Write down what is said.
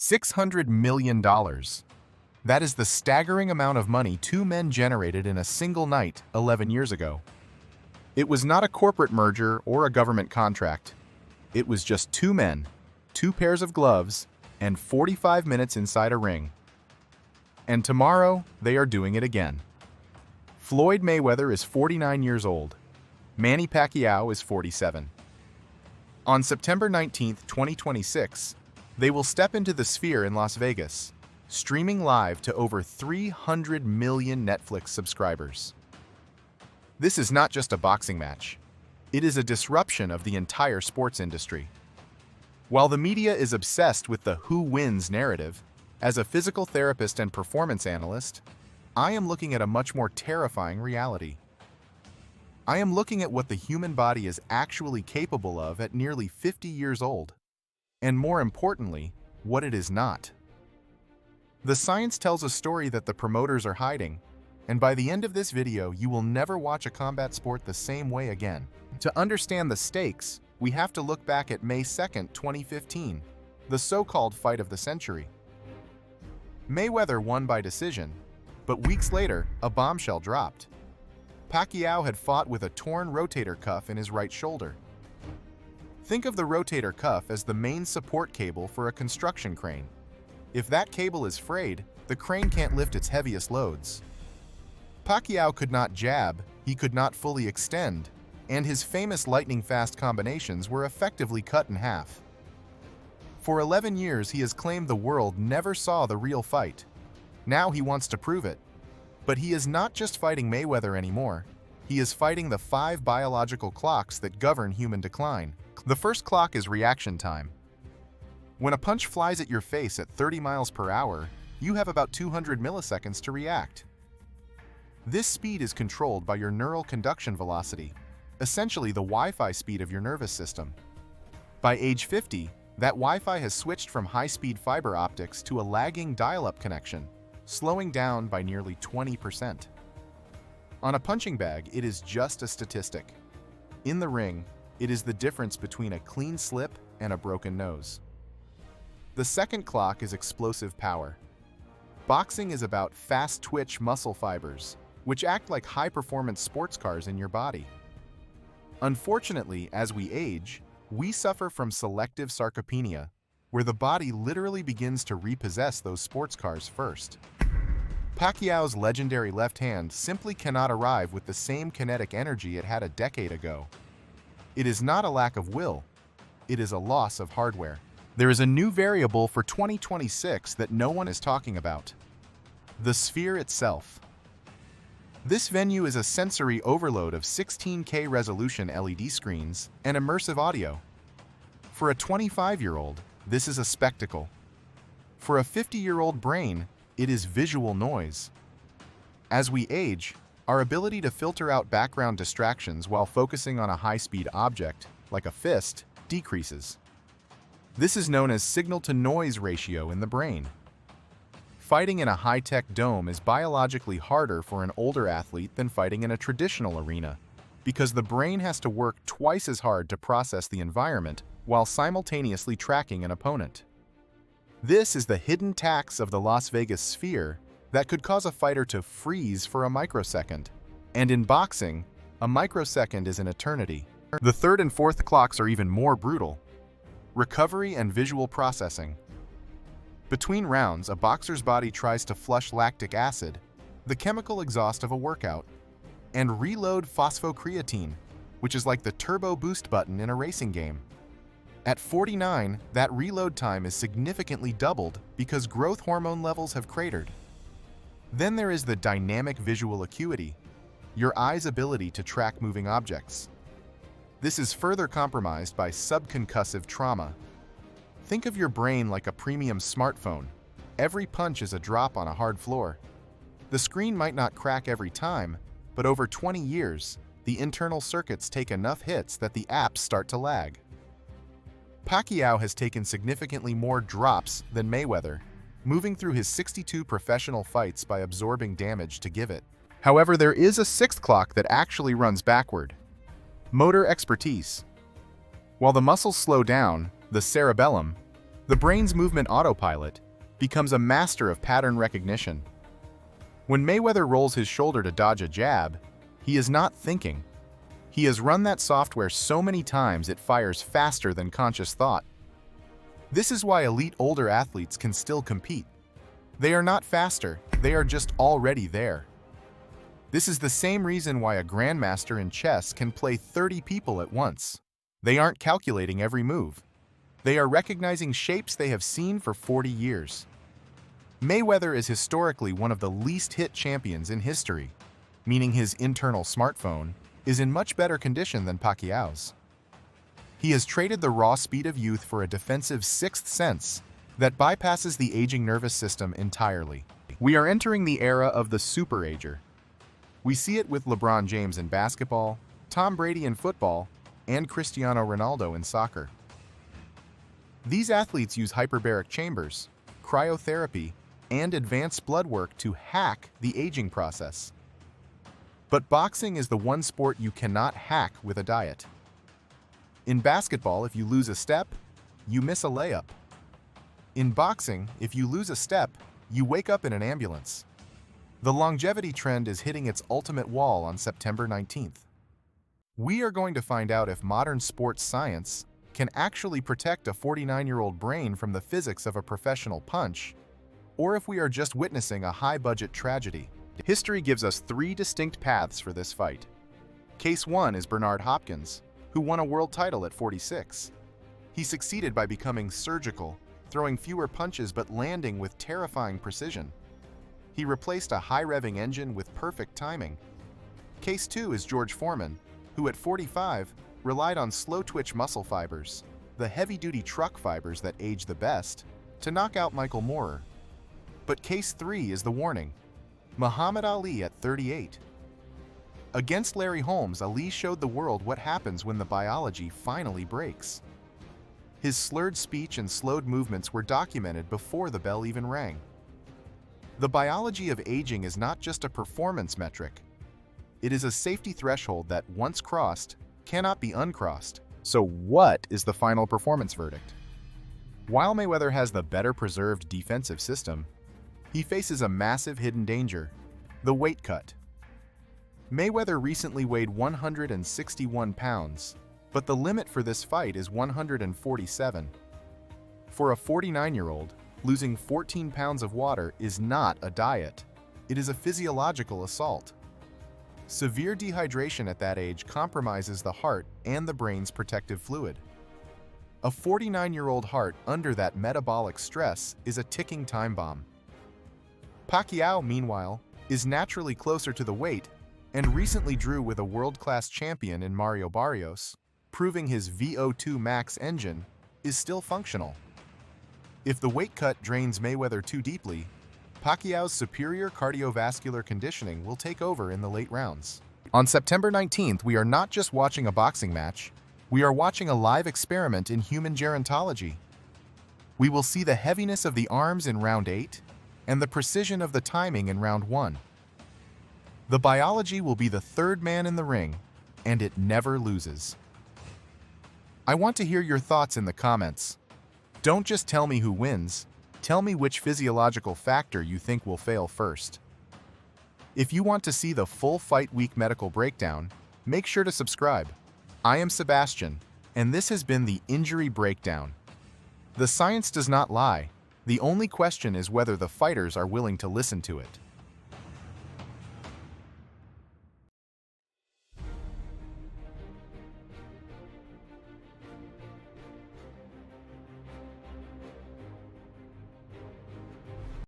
$600 million. That is the staggering amount of money two men generated in a single night 11 years ago. It was not a corporate merger or a government contract. It was just two men, two pairs of gloves, and 45 minutes inside a ring. And tomorrow, they are doing it again. Floyd Mayweather is 49 years old. Manny Pacquiao is 47. On September 19, 2026, they will step into the Sphere in Las Vegas, streaming live to over 300 million Netflix subscribers. This is not just a boxing match. It is a disruption of the entire sports industry. While the media is obsessed with the who wins narrative, as a physical therapist and performance analyst, I am looking at a much more terrifying reality. I am looking at what the human body is actually capable of at nearly 50 years old, and more importantly, what it is not. The science tells a story that the promoters are hiding, and by the end of this video, you will never watch a combat sport the same way again. To understand the stakes, we have to look back at May 2nd, 2015, the so-called fight of the century. Mayweather won by decision, but weeks later, a bombshell dropped. Pacquiao had fought with a torn rotator cuff in his right shoulder. Think of the rotator cuff as the main support cable for a construction crane. If that cable is frayed, the crane can't lift its heaviest loads. Pacquiao could not jab, he could not fully extend, and his famous lightning-fast combinations were effectively cut in half. For 11 years, he has claimed the world never saw the real fight. Now he wants to prove it. But he is not just fighting Mayweather anymore. He is fighting the 5 biological clocks that govern human decline. The first clock is reaction time. When a punch flies at your face at 30 miles per hour, you have about 200 milliseconds to react. This speed is controlled by your neural conduction velocity, essentially the Wi-Fi speed of your nervous system. By age 50, that Wi-Fi has switched from high-speed fiber optics to a lagging dial-up connection, slowing down by nearly 20%. On a punching bag, it is just a statistic. In the ring, it is the difference between a clean slip and a broken nose. The second clock is explosive power. Boxing is about fast-twitch muscle fibers, which act like high-performance sports cars in your body. Unfortunately, as we age, we suffer from selective sarcopenia, where the body literally begins to repossess those sports cars first. Pacquiao's legendary left hand simply cannot arrive with the same kinetic energy it had a decade ago. It is not a lack of will, it is a loss of hardware. There is a new variable for 2026 that no one is talking about: the Sphere itself. This venue is a sensory overload of 16K resolution LED screens and immersive audio. For a 25-year-old, this is a spectacle. For a 50-year-old brain, it is visual noise. As we age, our ability to filter out background distractions while focusing on a high-speed object, like a fist, decreases. This is known as signal-to-noise ratio in the brain. Fighting in a high-tech dome is biologically harder for an older athlete than fighting in a traditional arena, because the brain has to work twice as hard to process the environment while simultaneously tracking an opponent. This is the hidden tax of the Las Vegas Sphere that could cause a fighter to freeze for a microsecond. And in boxing, a microsecond is an eternity. The third and fourth clocks are even more brutal. Recovery and visual processing. Between rounds, a boxer's body tries to flush lactic acid, the chemical exhaust of a workout, and reload phosphocreatine, which is like the turbo boost button in a racing game. At 49, that reload time is significantly doubled because growth hormone levels have cratered. Then there is the dynamic visual acuity, your eye's ability to track moving objects. This is further compromised by subconcussive trauma. Think of your brain like a premium smartphone. Every punch is a drop on a hard floor. The screen might not crack every time, but over 20 years, the internal circuits take enough hits that the apps start to lag. Pacquiao has taken significantly more drops than Mayweather, moving through his 62 professional fights by absorbing damage to give it. However, there is a sixth clock that actually runs backward: motor expertise. While the muscles slow down, the cerebellum, The brain's movement autopilot becomes a master of pattern recognition. When Mayweather rolls his shoulder to dodge a jab, he is not thinking. He has run that software so many times it fires faster than conscious thought. This is why elite older athletes can still compete. They are not faster, they are just already there. This is the same reason why a grandmaster in chess can play 30 people at once. They aren't calculating every move. They are recognizing shapes they have seen for 40 years. Mayweather is historically one of the least hit champions in history, meaning his internal smartphone is in much better condition than Pacquiao's. He has traded the raw speed of youth for a defensive sixth sense that bypasses the aging nervous system entirely. We are entering the era of the super-ager. We see it with LeBron James in basketball, Tom Brady in football, and Cristiano Ronaldo in soccer. These athletes use hyperbaric chambers, cryotherapy, and advanced blood work to hack the aging process. But boxing is the one sport you cannot hack with a diet. In basketball, if you lose a step, you miss a layup. In boxing, if you lose a step, you wake up in an ambulance. The longevity trend is hitting its ultimate wall on September 19th. We are going to find out if modern sports science can actually protect a 49-year-old brain from the physics of a professional punch, or if we are just witnessing a high-budget tragedy. History gives us three distinct paths for this fight. Case 1 is Bernard Hopkins, who won a world title at 46. He succeeded by becoming surgical, throwing fewer punches but landing with terrifying precision. He replaced a high-revving engine with perfect timing. Case 2 is George Foreman, who at 45 relied on slow-twitch muscle fibers, the heavy-duty truck fibers that age the best, to knock out Michael Moorer. But Case 3 is the warning. Muhammad Ali at 38. Against Larry Holmes, Ali showed the world what happens when the biology finally breaks. His slurred speech and slowed movements were documented before the bell even rang. The biology of aging is not just a performance metric. It is a safety threshold that, once crossed, cannot be uncrossed. So what is the final performance verdict? While Mayweather has the better preserved defensive system, he faces a massive hidden danger: the weight cut. Mayweather recently weighed 161 pounds, but the limit for this fight is 147. For a 49-year-old, losing 14 pounds of water is not a diet. It is a physiological assault. Severe dehydration at that age compromises the heart and the brain's protective fluid. A 49-year-old heart under that metabolic stress is a ticking time bomb. Pacquiao, meanwhile, is naturally closer to the weight and recently drew with a world-class champion in Mario Barrios, proving his VO2 max engine is still functional. If the weight cut drains Mayweather too deeply, Pacquiao's superior cardiovascular conditioning will take over in the late rounds. On September 19th, we are not just watching a boxing match, we are watching a live experiment in human gerontology. We will see the heaviness of the arms in round 8 and the precision of the timing in round 1. The biology will be the third man in the ring, and it never loses. I want to hear your thoughts in the comments. Don't just tell me who wins, tell me which physiological factor you think will fail first. If you want to see the full Fight Week medical breakdown, make sure to subscribe. I am Sebastian, and this has been the Injury Breakdown. The science does not lie. The only question is whether the fighters are willing to listen to it.